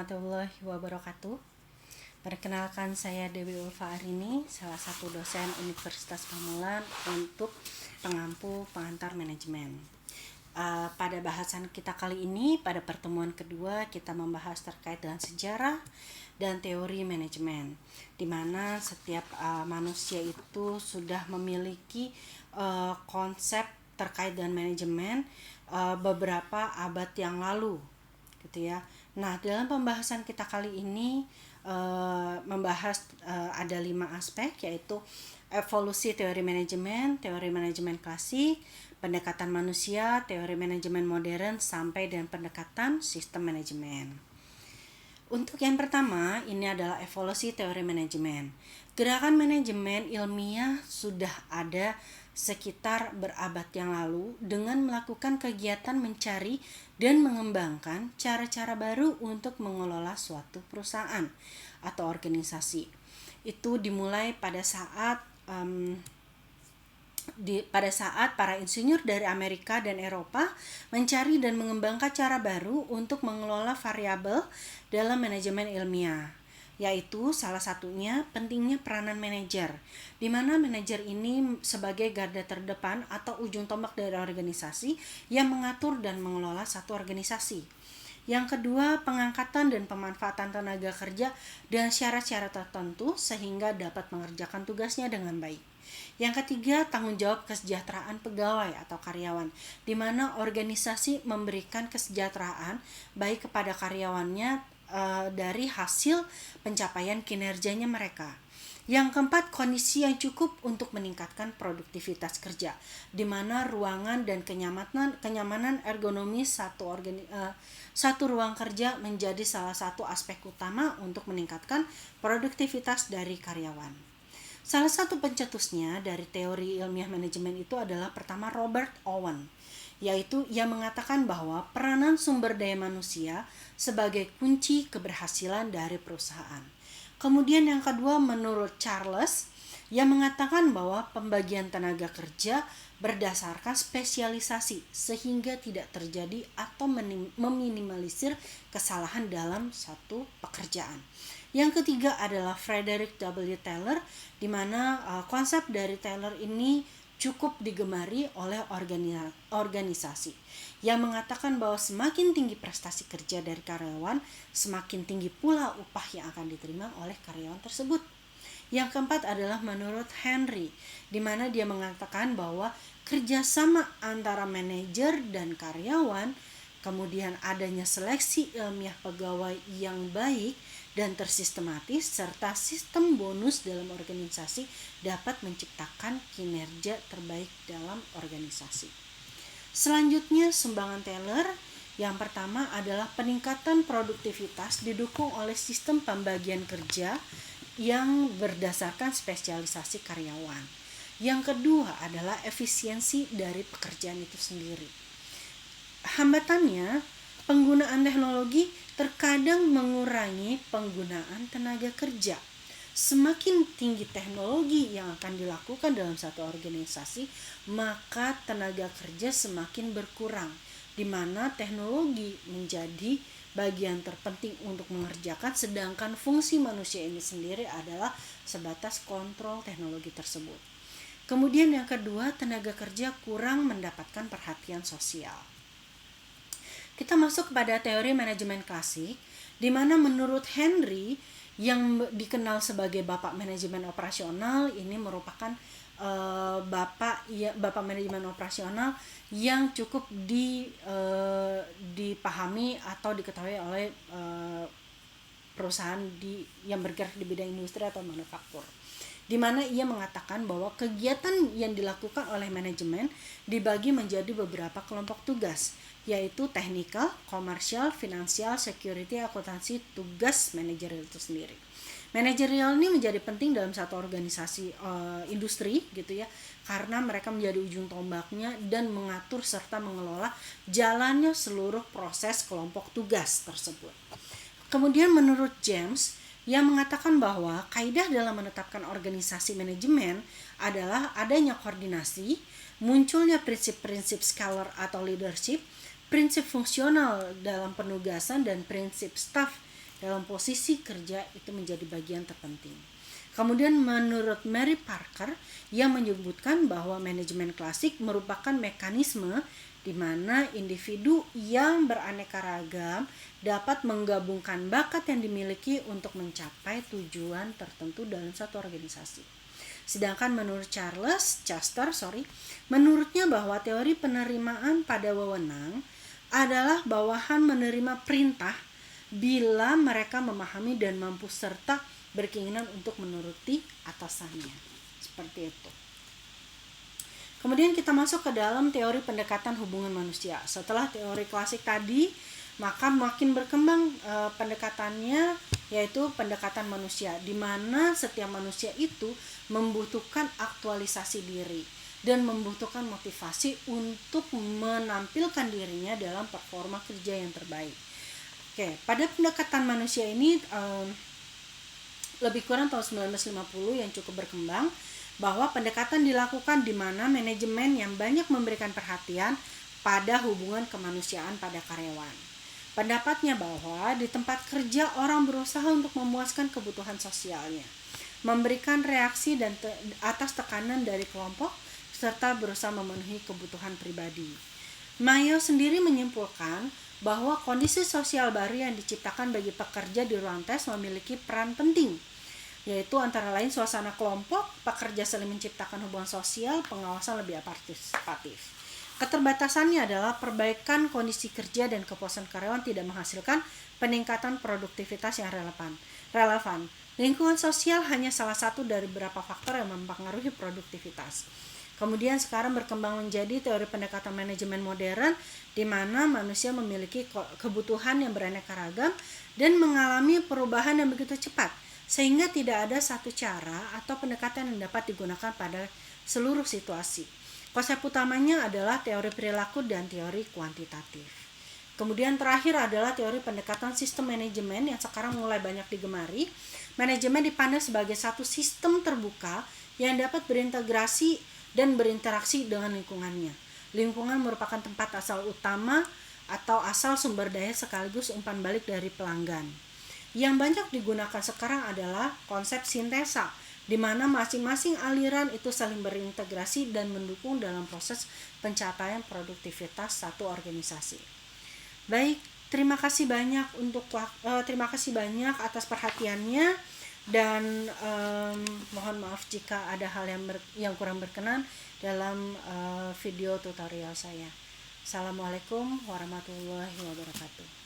warahmatullahi wabarakatuh. Perkenalkan, saya Dewi Ulfa Arini, salah satu dosen Universitas Pamulan untuk pengampu pengantar manajemen. Pada bahasan kita kali ini, pada pertemuan kedua, kita membahas terkait dengan sejarah dan teori manajemen, di mana setiap manusia itu sudah memiliki konsep terkait dengan manajemen beberapa abad yang lalu, gitu ya. Nah, dalam pembahasan kita kali ini membahas ada 5 aspek, yaitu evolusi teori manajemen klasik, pendekatan manusia, teori manajemen modern, sampai dengan pendekatan sistem manajemen. Untuk yang pertama, ini adalah evolusi teori manajemen. Gerakan manajemen ilmiah sudah ada sekitar berabad yang lalu dengan melakukan kegiatan mencari dan mengembangkan cara-cara baru untuk mengelola suatu perusahaan atau organisasi. Itu dimulai pada saat para insinyur dari Amerika dan Eropa mencari dan mengembangkan cara baru untuk mengelola variabel dalam manajemen ilmiah, yaitu salah satunya pentingnya peranan manajer, di mana manajer ini sebagai garda terdepan atau ujung tombak dari organisasi yang mengatur dan mengelola satu organisasi. Yang kedua, pengangkatan dan pemanfaatan tenaga kerja dengan syarat-syarat tertentu sehingga dapat mengerjakan tugasnya dengan baik. Yang ketiga, tanggung jawab kesejahteraan pegawai atau karyawan, di mana organisasi memberikan kesejahteraan baik kepada karyawannya dari hasil pencapaian kinerjanya mereka. Yang keempat, kondisi yang cukup untuk meningkatkan produktivitas kerja, di mana ruangan dan kenyamanan ergonomis satu ruang kerja menjadi salah satu aspek utama untuk meningkatkan produktivitas dari karyawan. Salah satu pencetusnya dari teori ilmiah manajemen itu adalah pertama Robert Owen, yaitu ia mengatakan bahwa peranan sumber daya manusia sebagai kunci keberhasilan dari perusahaan. Kemudian yang kedua, menurut Charles, ia mengatakan bahwa pembagian tenaga kerja berdasarkan spesialisasi sehingga tidak terjadi atau meminimalisir kesalahan dalam satu pekerjaan. Yang ketiga adalah Frederick W. Taylor, di mana konsep dari Taylor ini cukup digemari oleh organisasi yang mengatakan bahwa semakin tinggi prestasi kerja dari karyawan, semakin tinggi pula upah yang akan diterima oleh karyawan tersebut. Yang keempat adalah menurut Henry, di mana dia mengatakan bahwa kerjasama antara manajer dan karyawan, kemudian adanya seleksi ilmiah pegawai yang baik dan tersistematis, serta sistem bonus dalam organisasi dapat menciptakan kinerja terbaik dalam organisasi. Selanjutnya, sumbangan Taylor yang pertama adalah peningkatan produktivitas didukung oleh sistem pembagian kerja yang berdasarkan spesialisasi karyawan. Yang kedua adalah efisiensi dari pekerjaan itu sendiri. Hambatannya, penggunaan teknologi terkadang mengurangi penggunaan tenaga kerja. Semakin tinggi teknologi yang akan dilakukan dalam satu organisasi, maka tenaga kerja semakin berkurang, di mana teknologi menjadi bagian terpenting untuk mengerjakan, sedangkan fungsi manusia ini sendiri adalah sebatas kontrol teknologi tersebut. Kemudian yang kedua, tenaga kerja kurang mendapatkan perhatian sosial. Kita masuk kepada teori manajemen klasik, di mana menurut Henry yang dikenal sebagai bapak manajemen operasional, ini merupakan bapak manajemen operasional yang cukup dipahami atau diketahui oleh perusahaan yang bergerak di bidang industri atau manufaktur, di mana ia mengatakan bahwa kegiatan yang dilakukan oleh manajemen dibagi menjadi beberapa kelompok tugas, yaitu technical, komersial, finansial, security, akuntansi, tugas manajerial itu sendiri. Manajerial ini menjadi penting dalam satu organisasi industri, gitu ya, karena mereka menjadi ujung tombaknya dan mengatur serta mengelola jalannya seluruh proses kelompok tugas tersebut. Kemudian menurut James, yang mengatakan bahwa kaidah dalam menetapkan organisasi manajemen adalah adanya koordinasi, munculnya prinsip-prinsip scalar atau leadership, prinsip fungsional dalam penugasan, dan prinsip staff dalam posisi kerja itu menjadi bagian terpenting. Kemudian menurut Mary Parker, ia menyebutkan bahwa manajemen klasik merupakan mekanisme di mana individu yang beraneka ragam dapat menggabungkan bakat yang dimiliki untuk mencapai tujuan tertentu dalam satu organisasi. Sedangkan menurut menurutnya bahwa teori penerimaan pada wewenang adalah bawahan menerima perintah bila mereka memahami dan mampu serta berkeinginan untuk menuruti atasannya. Seperti itu. Kemudian kita masuk ke dalam teori pendekatan hubungan manusia. Setelah teori klasik tadi, maka makin berkembang pendekatannya, yaitu pendekatan manusia, di mana setiap manusia itu membutuhkan aktualisasi diri dan membutuhkan motivasi untuk menampilkan dirinya dalam performa kerja yang terbaik. Oke, pada pendekatan manusia ini lebih kurang tahun 1950 yang cukup berkembang, bahwa pendekatan dilakukan di mana manajemen yang banyak memberikan perhatian pada hubungan kemanusiaan pada karyawan. Pendapatnya bahwa di tempat kerja orang berusaha untuk memuaskan kebutuhan sosialnya, memberikan reaksi dan atas tekanan dari kelompok, serta berusaha memenuhi kebutuhan pribadi. Mayo sendiri menyimpulkan bahwa kondisi sosial baru yang diciptakan bagi pekerja di ruang tes memiliki peran penting, yaitu antara lain suasana kelompok, pekerja saling menciptakan hubungan sosial, pengawasan lebih partisipatif. Keterbatasannya adalah perbaikan kondisi kerja dan kepuasan karyawan tidak menghasilkan peningkatan produktivitas yang relevan. Lingkungan sosial hanya salah satu dari beberapa faktor yang mempengaruhi produktivitas. Kemudian sekarang berkembang menjadi teori pendekatan manajemen modern, di mana manusia memiliki kebutuhan yang beraneka ragam dan mengalami perubahan yang begitu cepat, sehingga tidak ada satu cara atau pendekatan yang dapat digunakan pada seluruh situasi. Konsep utamanya adalah teori perilaku dan teori kuantitatif. Kemudian terakhir adalah teori pendekatan sistem manajemen yang sekarang mulai banyak digemari. Manajemen dipandang sebagai satu sistem terbuka yang dapat berintegrasi dan berinteraksi dengan lingkungannya. Lingkungan merupakan tempat asal utama atau asal sumber daya sekaligus umpan balik dari pelanggan. Yang banyak digunakan sekarang adalah konsep sintesa, di mana masing-masing aliran itu saling berintegrasi dan mendukung dalam proses pencapaian produktivitas satu organisasi. Baik, terima kasih banyak atas perhatiannya, dan mohon maaf jika ada hal yang kurang berkenan dalam video tutorial saya. Assalamualaikum warahmatullahi wabarakatuh.